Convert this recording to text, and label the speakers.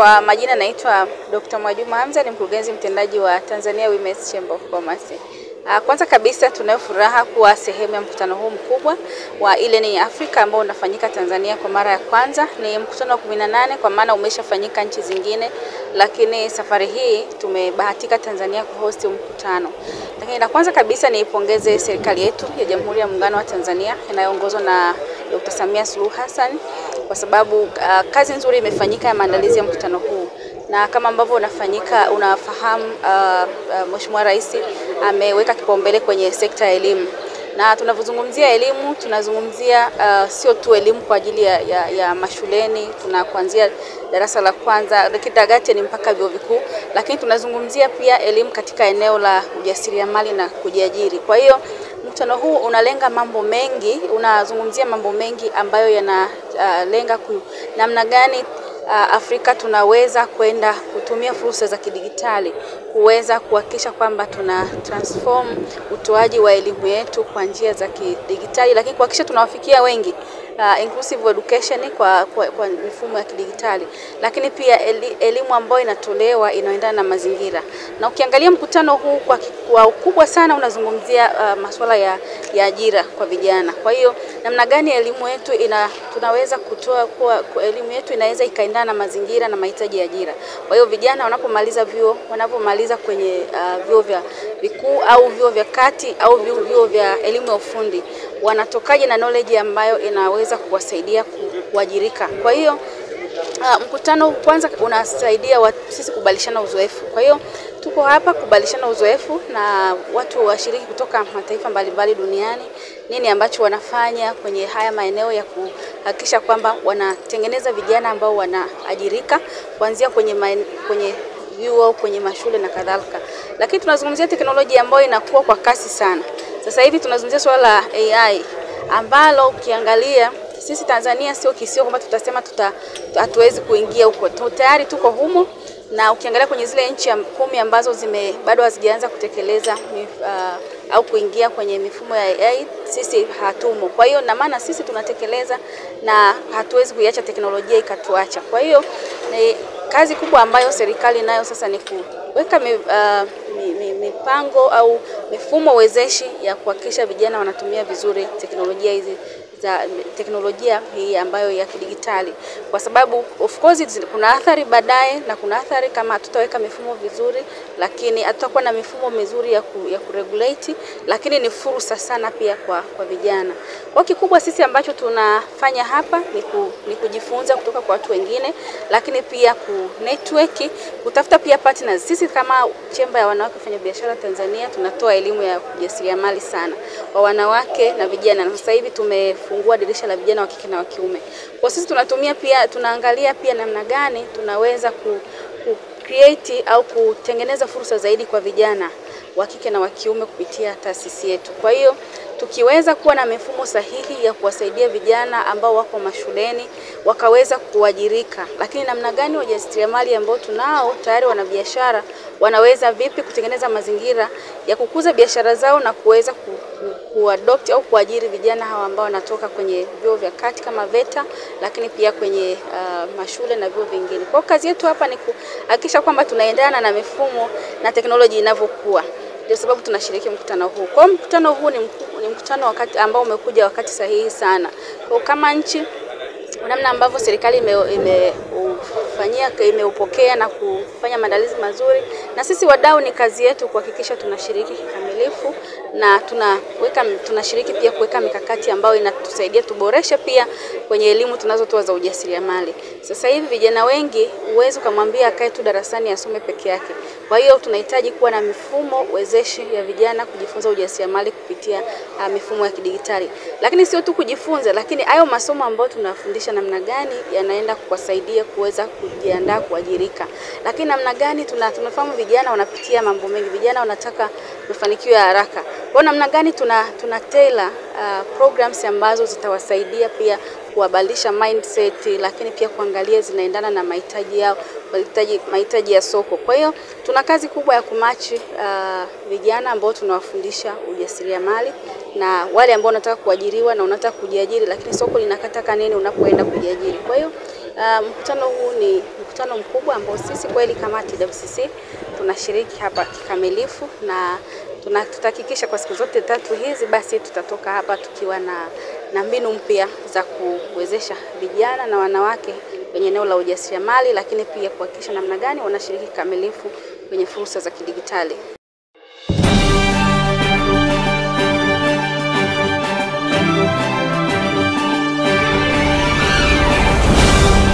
Speaker 1: Kwa majina naitwa Dr. Mwajuma Hamza, ni mkurugenzi mtendaji wa Tanzania Women's Chamber of Commerce. Kwanza kabisa tunayo furaha kuwa sehemu ya mkutano huu mkubwa wa e-learning Africa ambao unafanyika Tanzania kwa mara ya kwanza. Ni mkutano wa 18 kwa maana umeshafanyika nchi zingine, lakini safari hii tumebahatika Tanzania kuhost mkutano. Lakini la kwanza kabisa niipongeze serikali yetu ya Jamhuri ya Muungano wa Tanzania inayoongozwa na Dr. Samia Suluhu Hassan kwa sababu kazi nzuri imefanyika ya maandalizi ya mkutano huu. Na kama ambavyo unafahamu Mheshimiwa Rais ameweka kipaumbele kwenye sekta ya elimu. Na tunavozungumzia elimu, tunazungumzia sio tu elimu kwa ajili ya mashuleni, kuanzia darasa la kwanza, kidato ni mpaka vyuo vikuu, lakini tunazungumzia pia elimu katika eneo la ujasiriamali na kujiajiri. Kwa hiyo mkutano huu unalenga mambo mengi, unazungumzia mambo mengi ambayo yanalenga namna gani Afrika tunaweza kwenda kutumia fursa za kidigitali kuweza kuhakikisha kwamba tuna transform utoaji wa elimu yetu kwa njia za kidigitali, lakini kuhakikisha tunawafikia wengi, inclusive education kwa mifumo ya kidigitali, lakini pia elimu ambayo inatolewa inaendana na mazingira. Na ukiangalia mkutano huu kwa ukubwa sana unazungumzia masuala ya ajira kwa vijana. Kwa hiyo namna gani elimu yetu tunaweza kutoa kwa elimu yetu inaweza ikaendana na mazingira na mahitaji ya ajira. Kwa hiyo vijana wanapomaliza kwenye vyuo vya vikuu au vyuo vya kati au vyuo vya elimu ya ufundi, wanatokaje na knowledge ambayo inaweza kuwasaidia kuajirika. Kwa hiyo mkutano kwanza unasaidia sisi kubadilishana uzoefu. Kwa hiyo tuko hapa kubadilishana uzoefu na watu washiriki kutoka mataifa mbalimbali duniani, nini ambacho wanafanya kwenye haya maeneo ya kuhakikisha kwamba wanatengeneza vijana ambao wanaajirika kuanzia kwenye vyuo, kwenye mashule na kadhalika. Lakini tunazungumzia teknolojia ambayo inakuwa kwa kasi sana. Sasa hivi tunazungumzia swala la AI ambalo ukiangalia sisi Tanzania sio kwamba tutasema hatuwezi kuingia huko. Tayari tuko humo, na ukiangalia kwenye zile nchi 10 ambazo bado hazijaanza kutekeleza au kuingia kwenye mifumo ya AI, sisi hatumo. Kwa hiyo na maana sisi tunatekeleza na hatuwezi kuiacha teknolojia ikatuacha. Kwa hiyo ni kazi kubwa ambayo serikali nayo sasa ni kuweka mipango au mifumo wezeshi ya kuhakikisha vijana wanatumia vizuri teknolojia hii ambayo ya kidigitali, kwa sababu of course kuna athari baadaye na kuna athari kama hatutaweka mifumo vizuri, lakini hatutakuwa na mifumo mizuri ya kuregulate, lakini ni fursa sana pia kwa vijana. Kwa kikubwa sisi ambacho tunafanya hapa ni kujifunza kutoka kwa watu wengine, lakini pia network, kutafuta pia partners. Sisi kama chemba ya wanawake wafanya biashara Tanzania tunatoa elimu ya ujasiriamali sana kwa wanawake na vijana, na sasa hivi tumefungua dirisha la vijana wa kike na wa kiume. Kwa sisi tunaangalia pia namna gani tunaweza create au kutengeneza fursa zaidi kwa vijana wa kike na wa kiume kupitia taasisi yetu. Kwa hiyo tukiweza kuwa na mifumo sahihi ya kuwasaidia vijana ambao wako mashuleni wakaweza kuajirika, lakini namna gani wajasiriamali ambao tunao tayari wana biashara wanaweza vipi kutengeneza mazingira ya kukuza biashara zao na kuweza kuadopt au kuajiri vijana hawa ambao wanatoka kwenye vyuo vya kati kama VETA, lakini pia kwenye mashule na vyuo vingine. Kwa kazi yetu hapa ni kuhakikisha kwamba tunaendana na mifumo na teknolojia inavyokuwa. Ndio sababu tunashiriki mkutano huu. Kwa mkutano huu ni mkutano ambao umekuja wakati sahihi sana. Kwa kama nchi, namna ambavyo serikali imeupokea na kufanya maandalizi mazuri, na sisi wadau ni kazi yetu kuhakikisha tunashiriki kikamilifu na tunashiriki pia kuweka mikakati ambayo inatusaidia tuboreshe pia kwenye elimu tunazotoa za ujasiriamali. Sasa hivi vijana wengi uwezo kumwambia akae tu darasani asome peke yake. Kwa hiyo tunahitaji kuwa na mifumo wezeshi ya vijana kujifunza ujasiriamali kupitia mifumo ya kidigitali. Lakini sio tu kujifunza, lakini hayo masomo ambayo tunafundisha namna gani yanaenda kuwasaidia kuweza kujiandaa kuajirika. Lakini namna gani tunafahamu vijana wanapitia mambo mengi, vijana wanataka mafanikio ya haraka. Kwa namna gani tuna tailor programs ambazo zitawasaidia pia kuwabadilisha mindset, lakini pia kuangalia zinaendana na mahitaji yao, mahitaji ya soko. Kwa hiyo tuna kazi kubwa ya kumatch vijana ambao tunawafundisha ujasiriamali na wale ambao wanataka kuajiriwa na unataka kujiajiri, lakini soko linakataka nini unapoenda kujiajiri. Kwa hiyo mkutano huu ni mkutano mkubwa ambao sisi kweli kama TWCC tunashiriki hapa kikamilifu, na tutahakikisha kwa siku zote 3 hizi basi tutatoka hapa tukiwa na mbinu mpya za kuwezesha vijana na wanawake kwenye eneo la ujasiriamali, lakini pia kuhakikisha namna gani wanashiriki kikamilifu kwenye fursa za kidigitali.